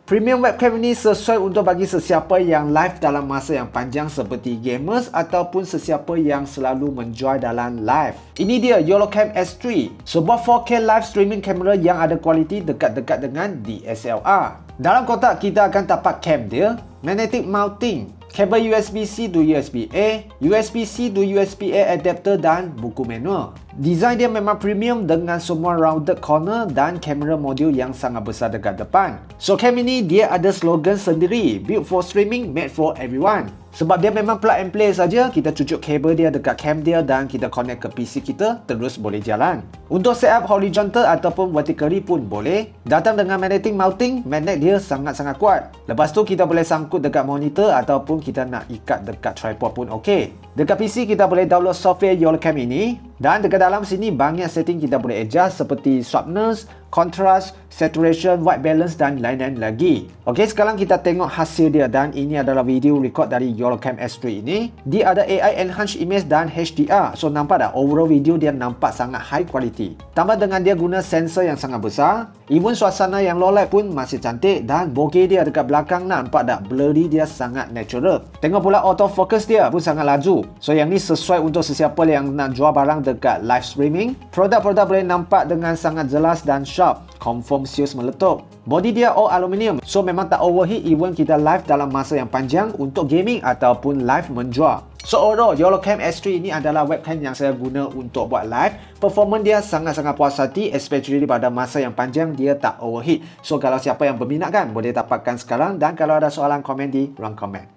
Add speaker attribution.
Speaker 1: Premium webcam ini sesuai untuk bagi sesiapa yang live dalam masa yang panjang seperti gamers ataupun sesiapa yang selalu menjoy dalam live. Ini dia YOLOCAM S3, sebuah 4K live streaming kamera yang ada kualiti dekat-dekat dengan DSLR. Dalam kotak kita akan dapat cam dia, magnetic mounting, kabel USB-C to USB-A, USB-C to USB-A adapter dan buku manual. Design dia memang premium dengan semua rounded corner dan kamera modul yang sangat besar dekat depan. So cam ini dia ada slogan sendiri, built for streaming, made for everyone. Sebab dia memang plug and play saja, kita cucuk kabel dia dekat cam dia dan kita connect ke PC kita, terus boleh jalan. Untuk setup horizontal ataupun vertically pun boleh. Datang dengan magnetic mounting, magnet dia sangat-sangat kuat. Lepas tu kita boleh sangkut dekat monitor ataupun kita nak ikat dekat tripod pun okey. Dekat PC kita boleh download software YOLOCAM ini dan dekat dalam sini banyak setting kita boleh adjust seperti sharpness, contrast, saturation, white balance dan lain-lain lagi. Okey, sekarang kita tengok hasil dia dan ini adalah video record dari YOLOCAM S3 ini. Dia ada AI enhanced image dan HDR. So nampak tak overall video dia nampak sangat high quality. Tambah dengan dia guna sensor yang sangat besar. Even suasana yang low light pun masih cantik dan bokeh dia dekat belakang nampak tak blurry dia sangat natural. Tengok pula autofocus dia pun sangat laju. So yang ni sesuai untuk sesiapa yang nak jual barang dekat live streaming. Produk-produk boleh nampak dengan sangat jelas dan sharp. Confirm sales meletup. Body dia all aluminium. So memang tak overheat even kita live dalam masa yang panjang untuk gaming ataupun live menjual. So overall, YOLOCAM S3 ini adalah webcam yang saya guna untuk buat live. Performance dia sangat-sangat puas hati, especially pada masa yang panjang dia tak overheat. So kalau siapa yang berminat kan, boleh dapatkan sekarang dan kalau ada soalan komen di ruang komen.